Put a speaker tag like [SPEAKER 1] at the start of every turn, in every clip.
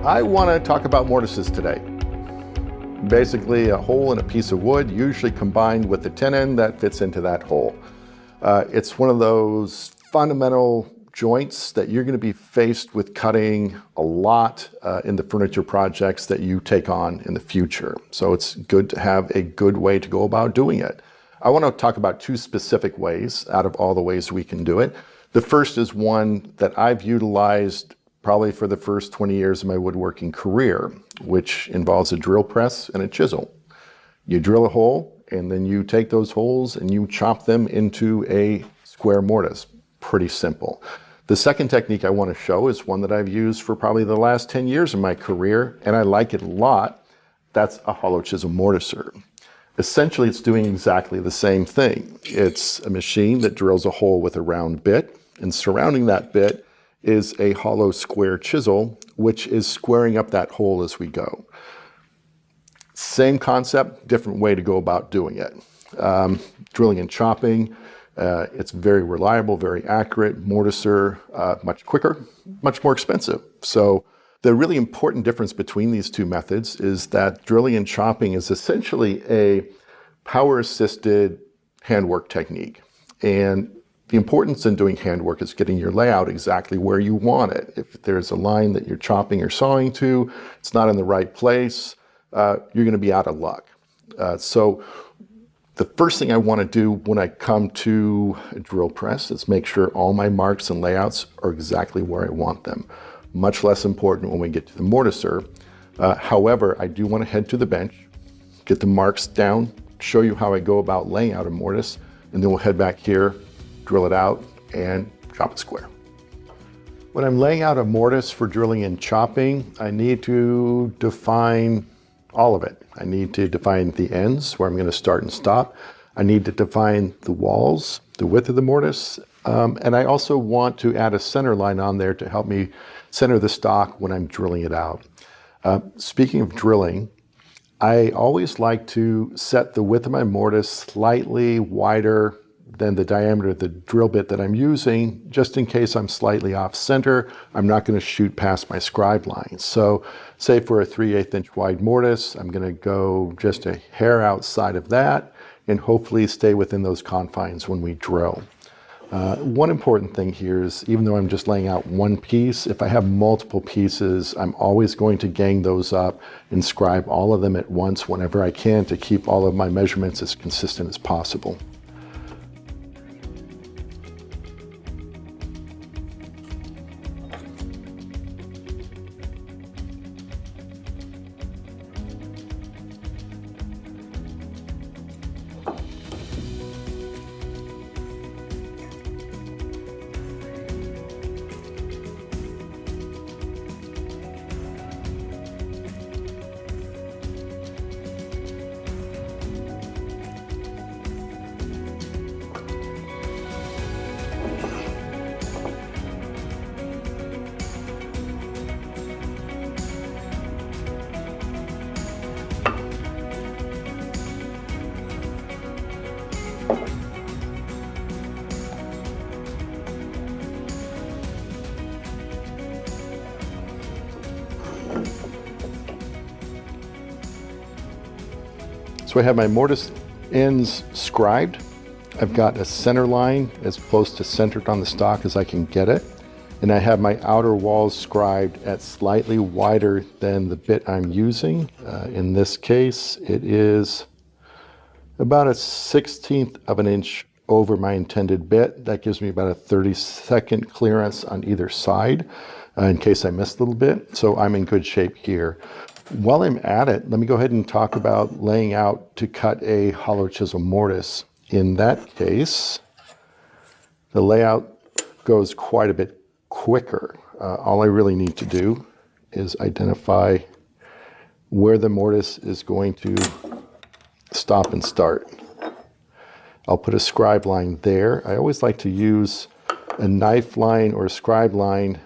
[SPEAKER 1] I want to talk about mortises today. Basically a hole in a piece of wood, usually combined with the tenon that fits into that hole. It's one of those fundamental joints that you're going to be faced with cutting a lot in the furniture projects that you take on in the future. So it's good to have a good way to go about doing it. I want to talk about two specific ways out of all the ways we can do it. The first is one that I've utilized probably for the first 20 years of my woodworking career, which involves a drill press and a chisel. You drill a hole, and then you take those holes and you chop them into a square mortise. Pretty simple. The second technique I want to show is one that I've used for probably the last 10 years of my career, and I like it a lot. That's a hollow chisel mortiser. Essentially, it's doing exactly the same thing. It's a machine that drills a hole with a round bit, and surrounding that bit is a hollow square chisel, which is squaring up that hole as we go. Same concept, different way to go about doing it. Drilling and chopping, it's very reliable, very accurate. Mortiser, much quicker, much more expensive. So the really important difference between these two methods is that drilling and chopping is essentially a power-assisted handwork technique. And the importance in doing handwork is getting your layout exactly where you want it. If there's a line that you're chopping or sawing to, it's not in the right place, you're going to be out of luck. So the first thing I want to do when I come to a drill press is make sure all my marks and layouts are exactly where I want them. Much less important when we get to the mortiser. However, I do want to head to the bench, get the marks down, show you how I go about laying out a mortise, and then we'll head back here, drill it out, and chop it square. When I'm laying out a mortise for drilling and chopping, I need to define all of it. I need to define the ends, where I'm going to start and stop. I need to define the walls, the width of the mortise, and I also want to add a center line on there to help me center the stock when I'm drilling it out. Speaking of drilling, I always like to set the width of my mortise slightly wider than the diameter of the drill bit that I'm using, just in case I'm slightly off center. I'm not going to shoot past my scribe line. So say for a 3/8 inch wide mortise, I'm going to go just a hair outside of that and hopefully stay within those confines when we drill. One important thing here is, even though I'm just laying out one piece, if I have multiple pieces, I'm always going to gang those up and scribe all of them at once whenever I can to keep all of my measurements as consistent as possible. So I have my mortise ends scribed. I've got a center line as close to centered on the stock as I can get it. And I have my outer walls scribed at slightly wider than the bit I'm using. In this case, it is about a 1/16 of an inch over my intended bit. That gives me about a 30-second clearance on either side in case I missed a little bit. So I'm in good shape here. While I'm at it, let me go ahead and talk about laying out to cut a hollow chisel mortise. In that case, the layout goes quite a bit quicker. All I really need to do is identify where the mortise is going to stop and start. I'll put a scribe line there. I always like to use a knife line or a scribe line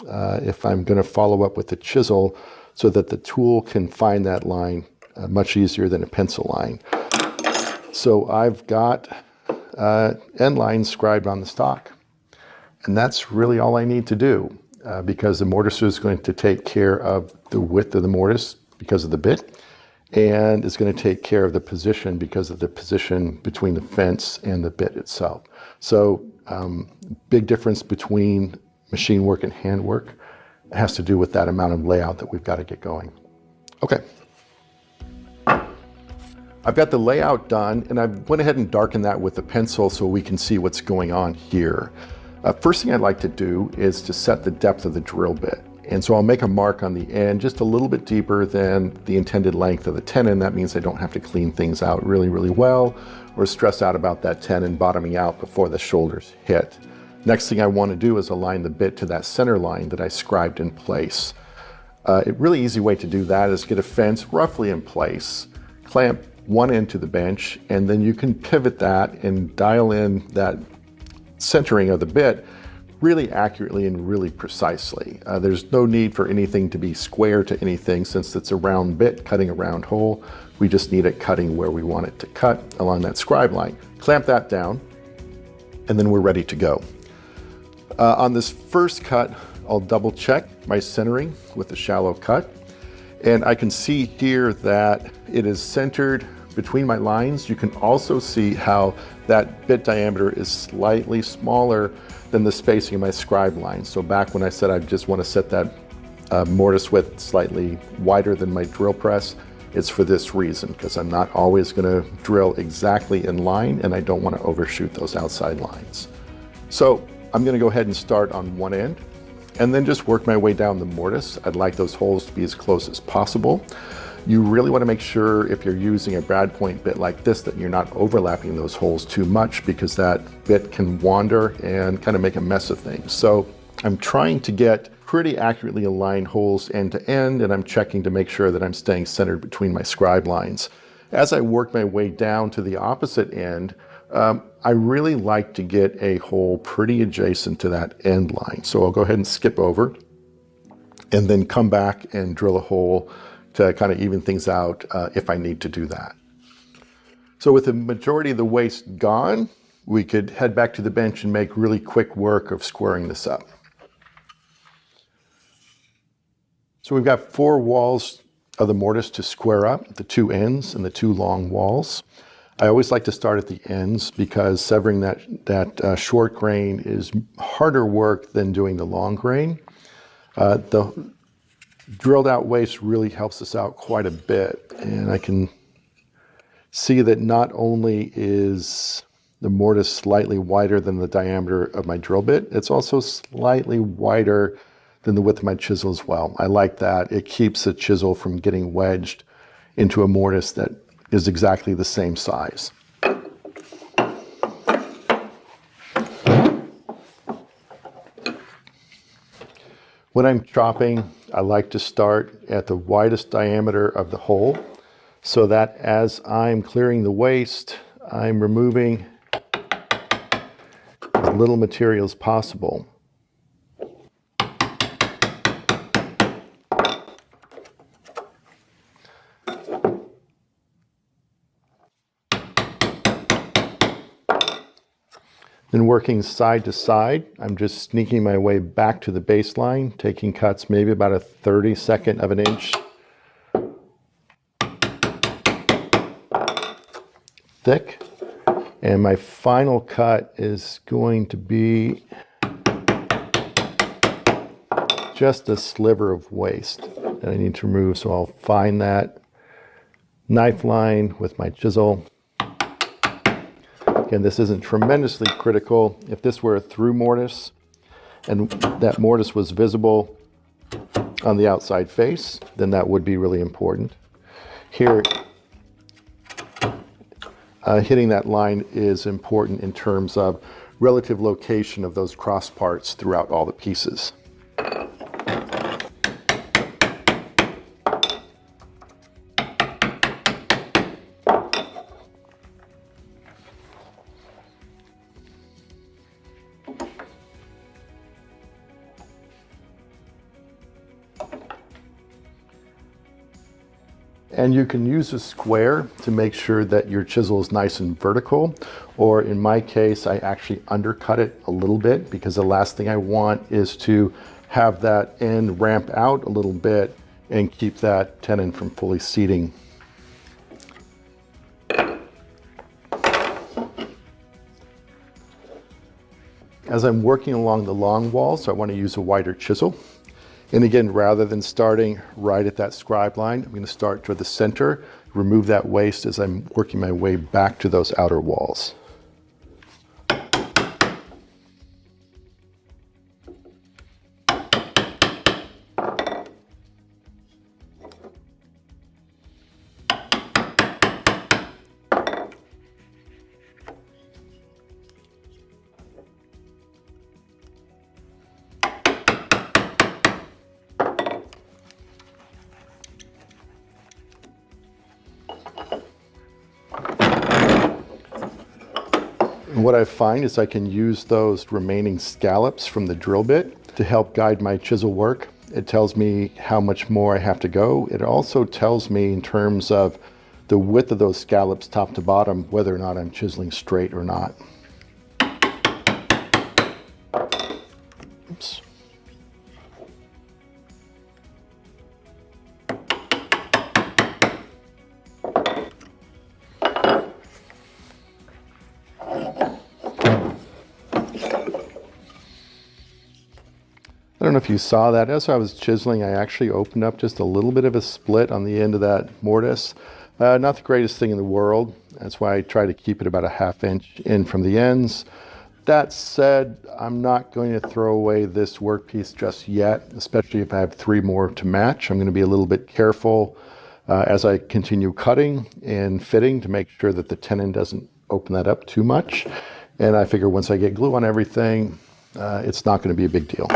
[SPEAKER 1] if I'm going to follow up with the chisel, so that the tool can find that line much easier than a pencil line. So I've got end lines scribed on the stock, and that's really all I need to do. because the mortiser is going to take care of the width of the mortise because of the bit, and it's going to take care of the position because of the position between the fence and the bit itself. So big difference between machine work and hand work. It has to do with that amount of layout that we've got to get going. Okay. I've got the layout done, and I went ahead and darkened that with a pencil so we can see what's going on here. First thing I'd like to do is to set the depth of the drill bit. And so I'll make a mark on the end just a little bit deeper than the intended length of the tenon. That means I don't have to clean things out really, really well or stress out about that tenon bottoming out before the shoulders hit. Next thing I want to do is align the bit to that center line that I scribed in place. A really easy way to do that is get a fence roughly in place, clamp one end to the bench, and then you can pivot that and dial in that centering of the bit really accurately and really precisely. There's no need for anything to be square to anything since it's a round bit cutting a round hole. We just need it cutting where we want it to cut along that scribe line. Clamp that down, and then we're ready to go. On this first cut, I'll double check my centering with a shallow cut. And I can see here that it is centered between my lines. You can also see how that bit diameter is slightly smaller than the spacing of my scribe line. So back when I said I just want to set that mortise width slightly wider than my drill press, it's for this reason, because I'm not always going to drill exactly in line and I don't want to overshoot those outside lines. So I'm going to go ahead and start on one end and then just work my way down the mortise. I'd like those holes to be as close as possible. You really want to make sure if you're using a brad point bit like this that you're not overlapping those holes too much, because that bit can wander and kind of make a mess of things. So I'm trying to get pretty accurately aligned holes end to end, and I'm checking to make sure that I'm staying centered between my scribe lines. As I work my way down to the opposite end, I really like to get a hole pretty adjacent to that end line. So I'll go ahead and skip over and then come back and drill a hole to kind of even things out if I need to do that. So with the majority of the waste gone, we could head back to the bench and make really quick work of squaring this up. So we've got 4 walls of the mortise to square up, the 2 ends and the 2 long walls. I always like to start at the ends because severing that short grain is harder work than doing the long grain. The drilled out waste really helps us out quite a bit, and I can see that not only is the mortise slightly wider than the diameter of my drill bit, it's also slightly wider than the width of my chisel as well. I like that. It keeps the chisel from getting wedged into a mortise that is exactly the same size. When I'm chopping, I like to start at the widest diameter of the hole so that as I'm clearing the waste, I'm removing as little material as possible. Then working side to side, I'm just sneaking my way back to the baseline, taking cuts maybe about a 32nd of an inch thick. And my final cut is going to be just a sliver of waste that I need to remove. So I'll find that knife line with my chisel. Again, this isn't tremendously critical. If this were a through mortise and that mortise was visible on the outside face, then that would be really important. Here, hitting that line is important in terms of relative location of those cross parts throughout all the pieces. And you can use a square to make sure that your chisel is nice and vertical, or in my case, I actually undercut it a little bit because the last thing I want is to have that end ramp out a little bit and keep that tenon from fully seating. As I'm working along the long walls, I want to use a wider chisel. And again, rather than starting right at that scribe line, I'm going to start toward the center, remove that waste as I'm working my way back to those outer walls. And what I find is I can use those remaining scallops from the drill bit to help guide my chisel work. It tells me how much more I have to go. It also tells me in terms of the width of those scallops top to bottom, whether or not I'm chiseling straight or not. Oops. I don't know if you saw that. As I was chiseling, I actually opened up just a little bit of a split on the end of that mortise. Not the greatest thing in the world. That's why I try to keep it about a 1/2 inch in from the ends. That said, I'm not going to throw away this workpiece just yet, especially if I have 3 more to match. I'm going to be a little bit careful as I continue cutting and fitting to make sure that the tenon doesn't open that up too much. And I figure once I get glue on everything, it's not going to be a big deal.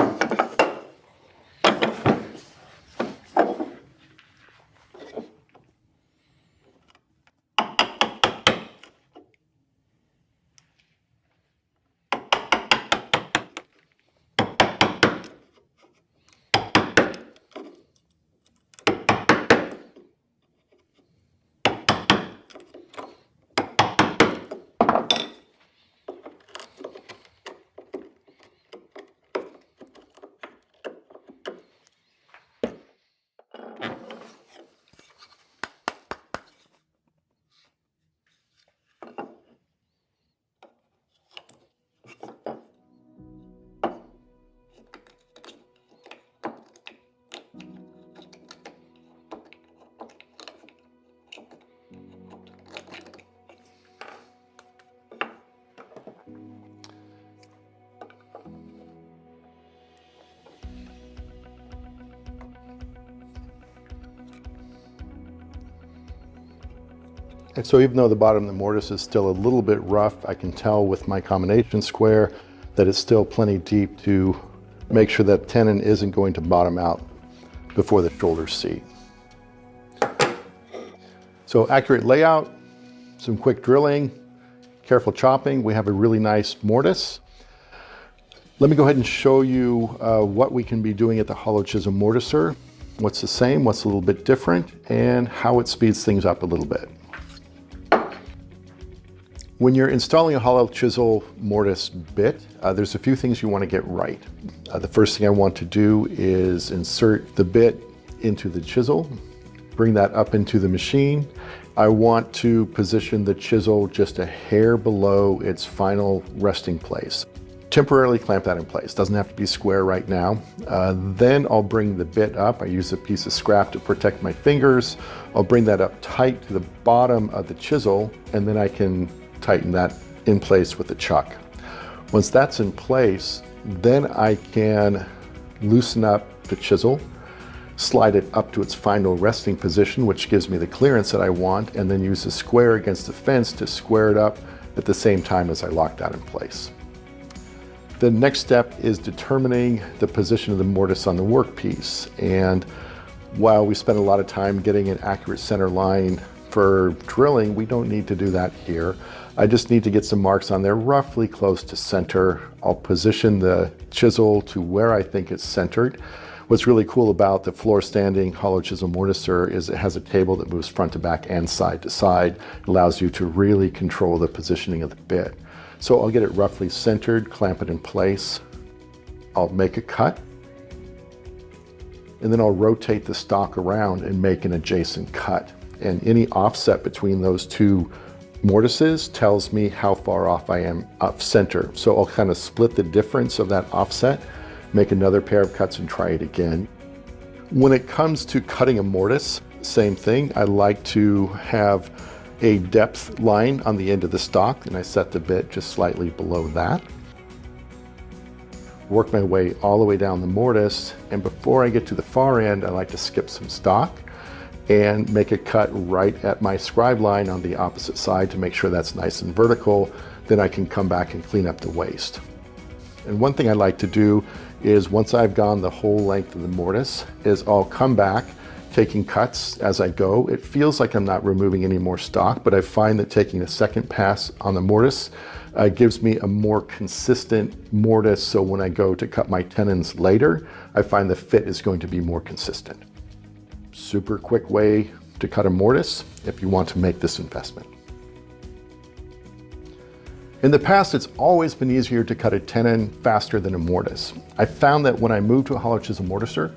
[SPEAKER 1] And so even though the bottom of the mortise is still a little bit rough, I can tell with my combination square that it's still plenty deep to make sure that tenon isn't going to bottom out before the shoulders seat. So accurate layout, some quick drilling, careful chopping. We have a really nice mortise. Let me go ahead and show you what we can be doing at the hollow chisel mortiser, what's the same, what's a little bit different, and how it speeds things up a little bit. When you're installing a hollow chisel mortise bit, there's a few things you want to get right. The first thing I want to do is insert the bit into the chisel, bring that up into the machine. I want to position the chisel just a hair below its final resting place. Temporarily clamp that in place. Doesn't have to be square right now. Then I'll bring the bit up. I use a piece of scrap to protect my fingers. I'll bring that up tight to the bottom of the chisel, and then I can tighten that in place with the chuck. Once that's in place, then I can loosen up the chisel, slide it up to its final resting position, which gives me the clearance that I want, and then use the square against the fence to square it up at the same time as I lock that in place. The next step is determining the position of the mortise on the workpiece. And while we spend a lot of time getting an accurate center line for drilling, we don't need to do that here. I just need to get some marks on there roughly close to center. I'll position the chisel to where I think it's centered. What's really cool about the floor standing hollow chisel mortiser is it has a table that moves front to back and side to side. It allows you to really control the positioning of the bit. So I'll get it roughly centered, clamp it in place. I'll make a cut, and then I'll rotate the stock around and make an adjacent cut. And any offset between those two mortises tells me how far off I am off center. So I'll kind of split the difference of that offset, make another pair of cuts and try it again. When it comes to cutting a mortise, same thing. I like to have a depth line on the end of the stock, and I set the bit just slightly below that. Work my way all the way down the mortise, and before I get to the far end, I like to skip some stock and make a cut right at my scribe line on the opposite side to make sure that's nice and vertical. Then I can come back and clean up the waste. And one thing I like to do is once I've gone the whole length of the mortise is I'll come back taking cuts as I go. It feels like I'm not removing any more stock, but I find that taking a second pass on the mortise gives me a more consistent mortise. So when I go to cut my tenons later, I find the fit is going to be more consistent. Super quick way to cut a mortise if you want to make this investment. In the past, it's always been easier to cut a tenon faster than a mortise. I found that when I moved to a hollow chisel mortiser,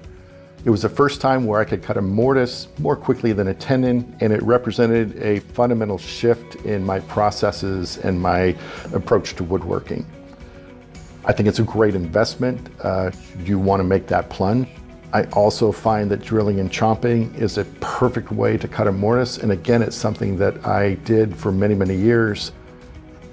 [SPEAKER 1] it was the first time where I could cut a mortise more quickly than a tenon, and it represented a fundamental shift in my processes and my approach to woodworking. I think it's a great investment. You want to make that plunge. I also find that drilling and chomping is a perfect way to cut a mortise. And again, it's something that I did for many, many years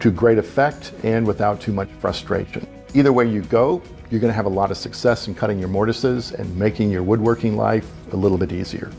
[SPEAKER 1] to great effect and without too much frustration. Either way you go, you're going to have a lot of success in cutting your mortises and making your woodworking life a little bit easier.